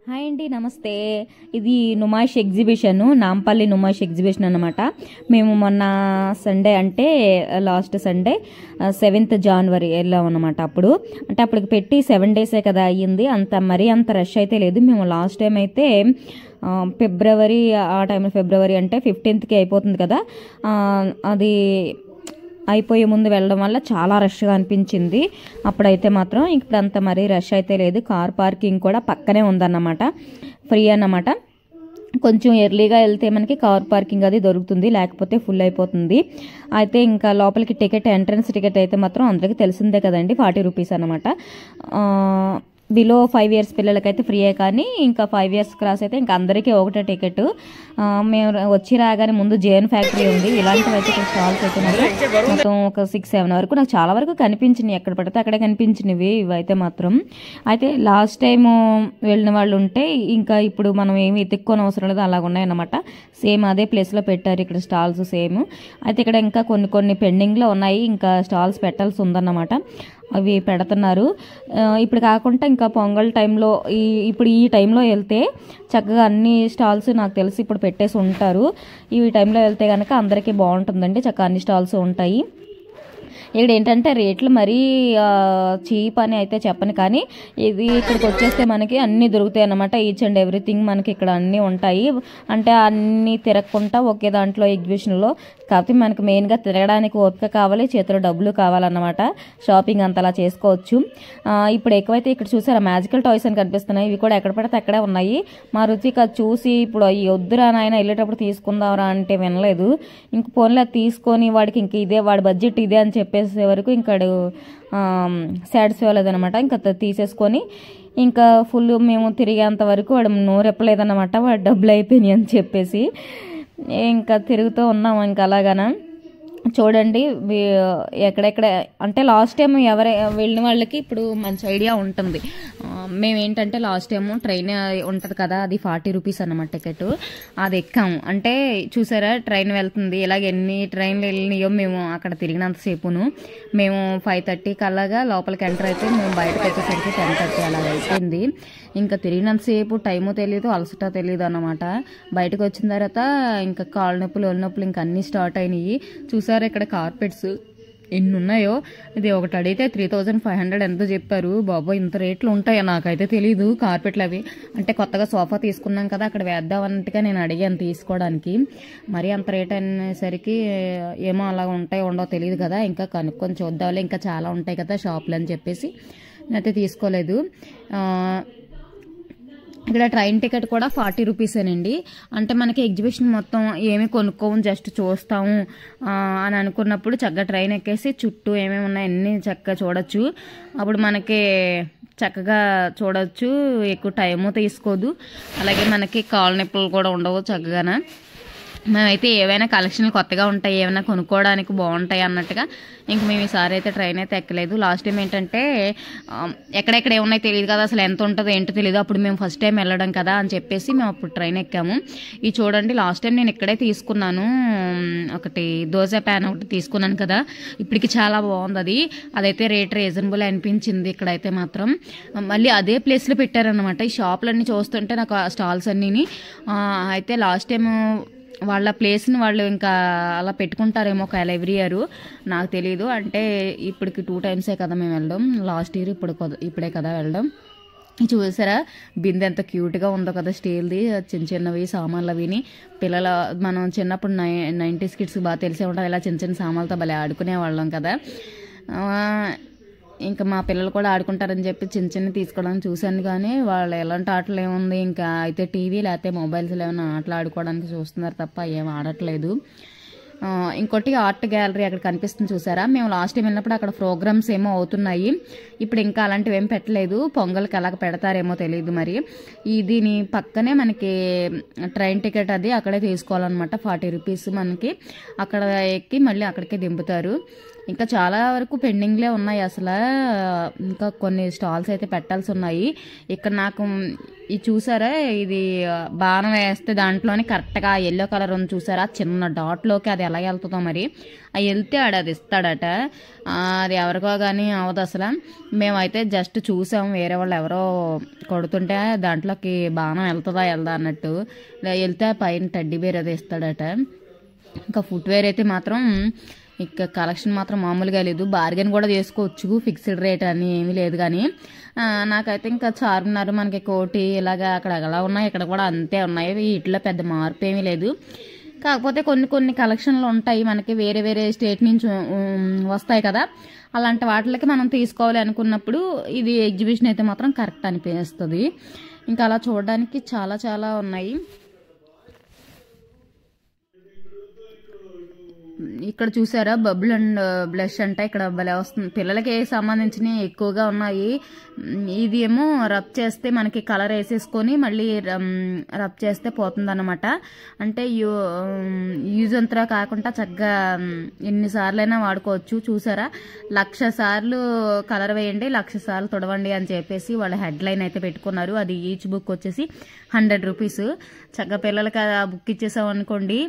Hi అండి, నమస్తే. ఇది నుమాయిష్ ఎగ్జిబిషన్, నాంపల్లి నుమాయిష్ ఎగ్జిబిషన్ అనమాట. మేము మొన్న సండే అంటే లాస్ట్ సండే 7th January వెళ్ళాం అనమాట. అప్పటికి పెట్టి 7 days కదా అయ్యింది. అంత రష్ అయితే లేదు. మేము లాస్ట్ టైం అయితే ఫిబ్రవరి ఆ టైంలో, ఫిబ్రవరి అంటే 15th అయిపోతుంది కదా, అది అయిపోయే ముందు వెళ్ళడం వల్ల చాలా రష్గా అనిపించింది. అప్పుడైతే మాత్రం ఇప్పుడు అంత మరీ రష్ అయితే లేదు. కార్ పార్కింగ్ కూడా పక్కనే ఉందన్నమాట, ఫ్రీ అన్నమాట. కొంచెం ఎర్లీగా వెళ్తే మనకి కార్ పార్కింగ్ అది దొరుకుతుంది, లేకపోతే ఫుల్ అయిపోతుంది. అయితే ఇంకా లోపలికి ఎంట్రన్స్ టికెట్ అయితే మాత్రం అందరికీ తెలిసిందే కదండి, 40 rupees అనమాట. బిలో 5 years పిల్లలకైతే ఫ్రీయే, కానీ ఇంకా 5 years క్రాస్ అయితే ఇంకా అందరికీ ఒకటే టికెట్. మేము వచ్చి రాగానే ముందు జేఎన్ ఫ్యాక్టరీ ఉంది. ఇలాంటివి అయితే స్టాల్స్ అయితే మొత్తం ఒక 6-7 వరకు నాకు చాలా వరకు కనిపించినాయి. ఎక్కడ పడితే అక్కడే కనిపించినవి ఇవైతే మాత్రం. అయితే లాస్ట్ టైం వెళ్ళిన వాళ్ళు ఉంటే ఇంకా ఇప్పుడు మనం ఏమి ఎత్తుక్కోని అవసరం లేదు, అలాగ ఉన్నాయన్నమాట. సేమ్ అదే ప్లేస్లో పెట్టారు ఇక్కడ స్టాల్స్ సేమ్. అయితే ఇక్కడ ఇంకా కొన్ని పెండింగ్లో ఉన్నాయి, ఇంకా స్టాల్స్ పెట్టాల్సి ఉందన్నమాట. అవి పెడుతున్నారు. ఇప్పుడు కాకుండా ఇంకా పొంగల్ టైంలో ఈ టైంలో వెళ్తే చక్కగా అన్ని స్టాల్స్ నాకు తెలిసి ఇప్పుడు పెట్టేసి ఉంటారు. ఈ టైంలో వెళ్తే కనుక అందరికీ బాగుంటుందండి, చక్కగా అన్ని స్టాల్స్ ఉంటాయి. ఇక్కడ ఏంటంటే రేట్లు మరీ చీప్ అని అయితే చెప్పను, కానీ ఇది ఇక్కడికి వచ్చేస్తే మనకి అన్నీ దొరుకుతాయి అన్నమాట. ఈచ్ అండ్ ఎవ్రీథింగ్ మనకి ఇక్కడ అన్నీ ఉంటాయి. అంటే అన్నీ తిరగకుండా ఒకే దాంట్లో ఎగ్జిబిషన్లో. కాకపోతే మనకి మెయిన్గా తిరగడానికి ఓపిక కావాలి, చేతిలో డబ్బులు కావాలన్నమాట. షాపింగ్ అంతలా చేసుకోవచ్చు. ఇప్పుడు ఎక్కువైతే ఇక్కడ చూసారా మ్యాజికల్ టాయ్స్ అని కనిపిస్తున్నాయి. ఇవి కూడా ఎక్కడ పడితే అక్కడే ఉన్నాయి. మా రుచికి అది చూసి ఇప్పుడు అవి వద్దురా నాయన వెళ్ళేటప్పుడు తీసుకుందాంరా అంటే వినలేదు. ఇంక ఫోన్లో తీసుకొని వాడికి ఇంక ఇదే, వాడి బడ్జెట్ ఇదే అని చెప్పేసే వరకు ఇంకా సాటిస్ఫై అవ్వలేదన్నమాట. ఇంకా తీసేసుకొని ఇంకా ఫుల్ మేము తిరిగేంత వరకు వాడు నోరెప్పలేదన్నమాట. వాడు డబ్బులు అయిపోయినాయి అని చెప్పేసి ఇంకా తిరుగుతూ ఉన్నాము. ఇంకా అలాగన చూడండి ఎక్కడెక్కడ అంటే లాస్ట్ టైం వెళ్ళిన వాళ్ళకి ఇప్పుడు మంచి ఐడియా ఉంటుంది. మేమేంటంటే లాస్ట్ టైం ట్రైన్ ఉంటుంది కదా, అది 40 rupees అన్నమాట టికెట్. అది ఎక్కాము. అంటే చూసారా ట్రైన్ వెళ్తుంది, ఇలాగ ఎన్ని ట్రైన్లు వెళ్ళినాయో మేము అక్కడ తిరిగినంతసేపును. మేము 5:30 కల్లాగా లోపలికి ఎంటర్ అయితే మేము బయటకు వచ్చేసరికి 10:30 అలాగ అయిపోయింది. ఇంకా తిరిగినంతసేపు టైము తెలియదు, అలసట తెలియదు అన్నమాట. బయటకు వచ్చిన తర్వాత ఇంకా కాళ్ళ నొప్పులు, ఒళ్ళు నొప్పులు ఇంకా అన్నీ స్టార్ట్ అయినాయి. చూసారా ఇక్కడ కార్పెట్స్ ఎన్ని ఉన్నాయో. ఇది ఒకటి అడిగితే 3500 ఎంతో చెప్పారు. బాబో ఇంత రేట్లు ఉంటాయో నాకైతే తెలీదు. కార్పెట్లు అవి అంటే కొత్తగా సోఫా తీసుకున్నాం కదా, అక్కడ వేద్దాం అన్నట్టుగా నేను అడిగాను తీసుకోవడానికి. మరి అంత రేట్ అనేసరికి ఏమో అలా ఉంటాయో ఉండవో తెలియదు కదా, ఇంకా కనుక్కొని చూద్దాంలే, ఇంకా చాలా ఉంటాయి కదా షాపులు అని చెప్పేసి నేనైతే తీసుకోలేదు. ఇక్కడ ట్రైన్ టికెట్ కూడా 40 rupees అండి. అంటే మనకి ఎగ్జిబిషన్ మొత్తం ఏమి కొనుక్కోము, జస్ట్ చూస్తాము అని అనుకున్నప్పుడు చక్కగా ట్రైన్ ఎక్కేసి చుట్టూ ఏమేమి ఉన్నాయి అన్నీ చక్కగా చూడొచ్చు. అప్పుడు మనకి చక్కగా చూడొచ్చు, ఎక్కువ టైము తీసుకోదు. అలాగే మనకి కాళ్ళ నొప్పులు కూడా ఉండవు చక్కగా. మేమైతే ఏవైనా కలెక్షన్లు కొత్తగా ఉంటాయి, ఏమైనా కొనుక్కోవడానికి బాగుంటాయి అన్నట్టుగా ఇంక మేము ఈసారి అయితే ట్రైన్ అయితే ఎక్కలేదు. లాస్ట్ టైం ఏంటంటే ఎక్కడెక్కడ ఏమున్నాయో తెలియదు కదా, అసలు ఎంత ఉంటుందో ఏంటో తెలియదు. అప్పుడు మేము ఫస్ట్ టైం వెళ్ళడం కదా అని చెప్పేసి మేము అప్పుడు ట్రైన్ ఎక్కాము. ఇది చూడండి లాస్ట్ టైం నేను ఇక్కడే తీసుకున్నాను, ఒకటి దోశ ప్యాన్ ఒకటి తీసుకున్నాను కదా, ఇప్పటికి చాలా బాగుంది. అదైతే రేట్ రీజనబుల్ అనిపించింది. ఇక్కడైతే మాత్రం మళ్ళీ అదే ప్లేస్లో పెట్టారనమాట. ఈ షాపులన్నీ చూస్తుంటే నాకు స్టాల్స్ అన్నీని. అయితే లాస్ట్ టైం వాళ్ళ ప్లేస్ని వాళ్ళు ఇంకా అలా పెట్టుకుంటారేమో ఒకవేళ ఎవ్రీ ఇయర్, నాకు తెలీదు. అంటే ఇప్పటికి 2 times కదా మేము వెళ్ళడం, లాస్ట్ ఇయర్ ఇప్పుడే కదా వెళ్ళడం. చూసారా బిందె ఎంత క్యూట్గా ఉందో కదా, స్టీల్ది, చిన్నవి సామాన్లు అవిని. మనం చిన్నప్పుడు 90s kids బాగా తెలిసే ఉంటుంది, ఇలా చిన్న సామాన్లతో భలే ఆడుకునే వాళ్ళం కదా. ఇంకా మా పిల్లలు కూడా ఆడుకుంటారని చెప్పి చిన్న తీసుకోవడానికి చూశాను, కానీ వాళ్ళు ఎలాంటి ఆటలు ఏముంది ఇంకా అయితే టీవీ లేకపోతే మొబైల్స్లో ఏమైనా ఆటలు ఆడుకోవడానికి చూస్తున్నారు తప్ప ఏం ఆడట్లేదు. ఇంకోటి ఆర్ట్ గ్యాలరీ అక్కడ కనిపిస్తుంది చూసారా. మేము లాస్ట్ టైం వెళ్ళినప్పుడు అక్కడ ప్రోగ్రామ్స్ ఏమో అవుతున్నాయి, ఇప్పుడు ఇంకా అలాంటివి ఏం పెట్టలేదు. పొంగల్కి అలాగ పెడతారేమో తెలియదు మరి. దీని పక్కనే మనకి ట్రైన్ టికెట్ అది అక్కడే తీసుకోవాలన్నమాట. 40 rupees మనకి అక్కడ ఎక్కి మళ్ళీ అక్కడికే దింపుతారు. ఇంకా చాలా వరకు పెండింగ్లే ఉన్నాయి అసలు. ఇంకా కొన్ని స్టాల్స్ అయితే పెట్టాల్సి ఉన్నాయి. ఇక్కడ నాకు ఇది చూసారా, ఇది బాణం వేస్తే దాంట్లోనే కరెక్ట్గా ఎల్లో కలర్ ఉంది చూసారా, చిన్న డాట్లోకి అది ఎలా వెళ్తుందో మరి. అది వెళ్తే అది ఇస్తాడట. అది ఎవరికో కానీ అవదు అసలు. మేమైతే జస్ట్ చూసాం, వేరే వాళ్ళు ఎవరో కొడుతుంటే దాంట్లోకి బాణం వెళ్తుందా వెళ్దా అన్నట్టు. వెళ్తే పైన టెడ్డీ బేర్ అది ఇస్తాడట. ఇంకా ఫుట్వేర్ అయితే మాత్రం ఇక కలెక్షన్ మాత్రం మామూలుగా లేదు. బార్గెన్ కూడా చేసుకోవచ్చు, ఫిక్స్డ్ రేట్ అని ఏమీ లేదు. కానీ నాకైతే ఇంకా చార్మినార్, మనకి కోటి ఇలాగా అక్కడ ఎలా ఉన్నాయి, ఇక్కడ కూడా అంతే ఉన్నాయి. వీటిలో పెద్ద మార్పు ఏమీ లేదు. కాకపోతే కొన్ని కొన్ని కలెక్షన్లు ఉంటాయి మనకి, వేరే వేరే స్టేట్ నుంచి వస్తాయి కదా, అలాంటి వాటికి మనం తీసుకోవాలి అనుకున్నప్పుడు ఇది ఎగ్జిబిషన్ అయితే మాత్రం కరెక్ట్ అనిపిస్తుంది. ఇంకా అలా చూడడానికి చాలా చాలా ఉన్నాయి. ఇక్కడ చూసారా, బబుల్ అండ్ బ్లష్ అంట ఇక్కడ భలే వస్తుంది. పిల్లలకి సంబంధించినవి ఎక్కువగా ఉన్నాయి. ఇది ఏమో రబ్ చేస్తే మనకి కలర్ వేసేసుకొని మళ్ళీ రబ్ చేస్తే పోతుంది అనమాట. అంటే యూజ్ అంతా కాకుండా చక్కగా ఎన్నిసార్లైనా వాడుకోవచ్చు. చూసారా, 1,00,000 సార్లు కలర్ వేయండి, 1,00,000 సార్లు తుడవండి అని చెప్పేసి వాళ్ళ హెడ్ లైన్ అయితే పెట్టుకున్నారు. అది ఈచ్ బుక్ వచ్చేసి 100 రూపీస్. చక్కగా పిల్లలకి ఆ బుక్ ఇచ్చేసాం అనుకోండి,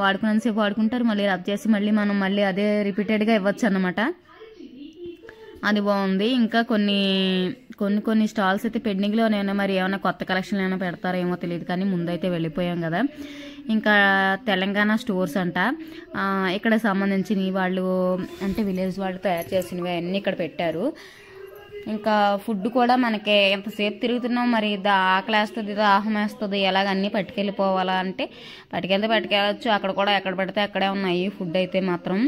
వాడుకున్నంతసేపు వాడుకుంటారు, మళ్ళీ రబ్ చేసి మనం మళ్ళీ అదే రిపీటెడ్గా ఇవ్వచ్చు అన్నమాట. అది బాగుంది. ఇంకా కొన్ని స్టాల్స్ అయితే పెండింగ్లో నేను, మరి ఏమైనా కొత్త కలెక్షన్లు ఏమైనా పెడతారేమో తెలియదు. కానీ ముందైతే వెళ్ళిపోయాం కదా. ఇంకా తెలంగాణ స్టోర్స్ అంట, ఇక్కడ సంబంధించినవి వాళ్ళు అంటే విలేజ్ వాళ్ళు తయారు చేసినవి అన్నీ ఇక్కడ పెట్టారు. ఇంకా ఫుడ్ కూడా మనకి ఎంతసేపు తిరుగుతున్నాం, మరి ఆకలి వేస్తుంది, దాహం వేస్తుంది, ఎలాగన్నీ పట్టుకెళ్ళిపోవాలా అంటే పట్టుకెళ్ళచ్చు. అక్కడ కూడా ఎక్కడ పడితే అక్కడే ఉన్నాయి ఫుడ్ అయితే మాత్రం.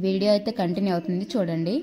వీడియో అయితే కంటిన్యూ అవుతుంది, చూడండి.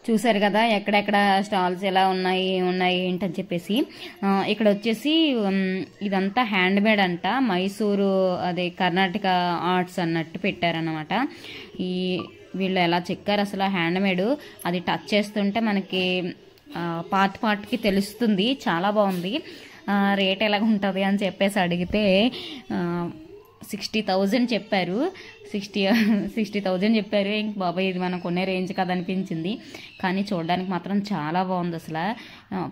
చూసారు కదా ఎక్కడెక్కడ స్టాల్స్ ఎలా ఉన్నాయి ఏంటని చెప్పేసి. ఇక్కడ వచ్చేసి ఇదంతా హ్యాండ్ మేడ్ అంట, మైసూరు అదే కర్ణాటక ఆర్ట్స్ అన్నట్టు పెట్టారనమాట. ఈ వీళ్ళు ఎలా చెక్కారు అసలు హ్యాండ్ మేడ్, అది టచ్ చేస్తుంటే మనకి పార్ట్కి తెలుస్తుంది. చాలా బాగుంది. రేట్ ఎలాగ ఉంటుంది అని చెప్పేసి అడిగితే 60,000 చెప్పారు. 60,000 చెప్పారు. ఇంక బాబాయ్ ఇది మనం కొనే రేంజ్ కదా అనిపించింది. కానీ చూడడానికి మాత్రం చాలా బాగుంది అసలు.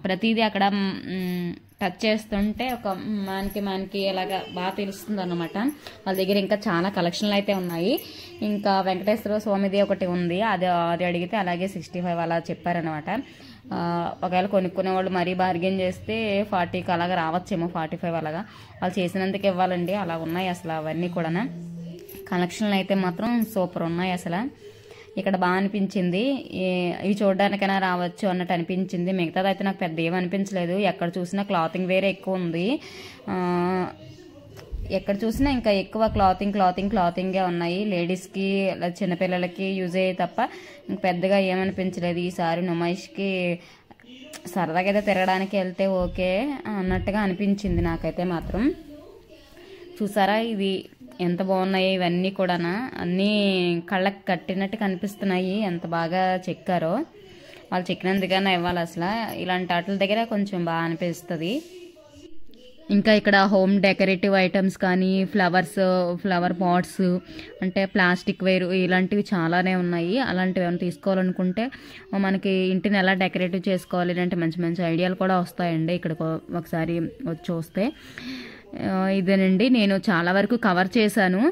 ప్రతిదీ అక్కడ టచ్ చేస్తుంటే ఒక మనకి ఎలాగా బాగా తెలుస్తుంది అన్నమాట. వాళ్ళ దగ్గర ఇంకా చాలా కలెక్షన్లు అయితే ఉన్నాయి. ఇంకా వెంకటేశ్వర స్వామిది ఒకటి ఉంది, అది అడిగితే అలాగే 65 అలా చెప్పారనమాట. ఒకవేళ కొనుక్కునే వాళ్ళు మరీ బార్గెన్ చేస్తే 40కి అలాగా రావచ్చేమో, 45 అలాగా. వాళ్ళు చేసినందుకు ఇవ్వాలండి. అలా ఉన్నాయి అసలు అవన్నీ కూడా. కలెక్షన్లు అయితే మాత్రం సూపర్ ఉన్నాయి అసలు. ఇక్కడ బాగా అనిపించింది. ఇవి చూడడానికైనా రావచ్చు అన్నట్టు అనిపించింది. మిగతాది అయితే నాకు పెద్ద ఏమనిపించలేదు. ఎక్కడ చూసినా క్లాతింగ్ వేరే ఎక్కువ ఉంది. ఎక్కడ చూసినా ఇంకా ఎక్కువ క్లాతింగే ఉన్నాయి. లేడీస్కి చిన్నపిల్లలకి యూజ్ అయ్యే తప్ప ఇంక పెద్దగా ఏమనిపించలేదు. ఈసారి నుమాయిష్కి సరదాగా అయితే తిరగడానికి వెళ్తే ఓకే అన్నట్టుగా అనిపించింది నాకైతే మాత్రం. చూసారా ఇది ఎంత బాగున్నాయి ఇవన్నీ కూడా, అన్నీ కళ్ళకి కట్టినట్టు కనిపిస్తున్నాయి. ఎంత బాగా చెక్కారో. వాళ్ళు చెక్కినందుకైనా ఇవ్వాలి అసలు. ఇలాంటి వాటి దగ్గర కొంచెం బాగా అనిపిస్తుంది. ఇంకా ఇక్కడ హోమ్ డెకరేటివ్ ఐటమ్స్ కానీ ఫ్లవర్ పాట్స్ అంటే ప్లాస్టిక్ వేరు ఇలాంటివి చాలానే ఉన్నాయి. అలాంటివి ఏమైనా తీసుకోవాలనుకుంటే మనకి ఇంటిని ఎలా డెకరేటివ్ చేసుకోవాలి అంటే మంచి మంచి ఐడియాలు కూడా వస్తాయండి ఇక్కడికి ఒకసారి వచ్చి చూస్తే. ఇదేనండి, నేను చాలా వరకు కవర్ చేశాను.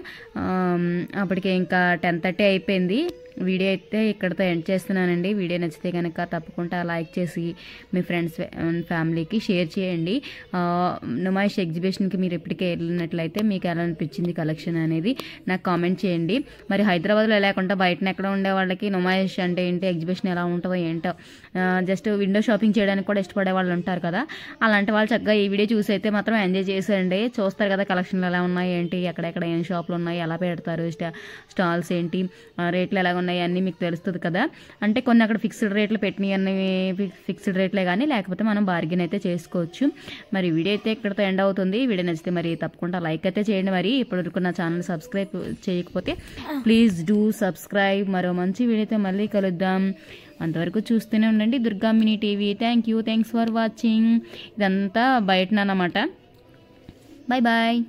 అప్పటికి ఇంకా 10:30 అయిపోయింది. వీడియో అయితే ఇక్కడితో ఎండ్ చేస్తున్నానండి. వీడియో నచ్చితే కనుక తప్పకుండా లైక్ చేసి మీ ఫ్రెండ్స్ అండ్ ఫ్యామిలీకి షేర్ చేయండి. నుమాయిష్ ఎగ్జిబిషన్కి మీరు ఎప్పటికే వెళ్ళినట్లయితే మీకు ఎలా అనిపించింది కలెక్షన్ అనేది నాకు కామెంట్ చేయండి. మరి హైదరాబాద్లో లేకుండా బయటన ఎక్కడ ఉండే వాళ్ళకి నుమాయిష్ అంటే ఏంటి, ఎగ్జిబిషన్ ఎలా ఉంటుందో ఏంటో, జస్ట్ విండో షాపింగ్ చేయడానికి కూడా ఇష్టపడే వాళ్ళు ఉంటారు కదా, అలాంటి వాళ్ళు చక్కగా ఈ వీడియో చూసి అయితే మాత్రం ఎంజాయ్ చేసేయండి. చూస్తారు కదా కలెక్షన్లు ఎలా ఉన్నాయి ఏంటి, ఎక్కడెక్కడ ఏం షాపులు ఉన్నాయి, ఎలా పెడతారు, స్టాల్స్ ఏంటి, రేట్లు ఎలా ఉన్నాయి అన్నీ మీకు తెలుస్తుంది కదా. అంటే కొన్ని అక్కడ ఫిక్స్డ్ రేట్లు పెట్టినవి అన్నీ ఫిక్స్డ్ రేట్లే కానీ, లేకపోతే మనం బార్గెన్ అయితే చేసుకోవచ్చు. మరి వీడియో అయితే ఇక్కడితో ఎండ్ అవుతుంది. వీడియో నచ్చితే మరి తప్పకుండా లైక్ అయితే చేయండి. మరి ఇప్పటివరకు నా ఛానల్ సబ్స్క్రైబ్ చేయకపోతే ప్లీజ్ డూ సబ్స్క్రైబ్. మరో మంచి వీడియోతో మళ్ళీ కలుద్దాం. అంతవరకు చూస్తూనే ఉండండి Durga mini TV. Thanks for watching. ఇదంతా బయటనమాట. Bye bye.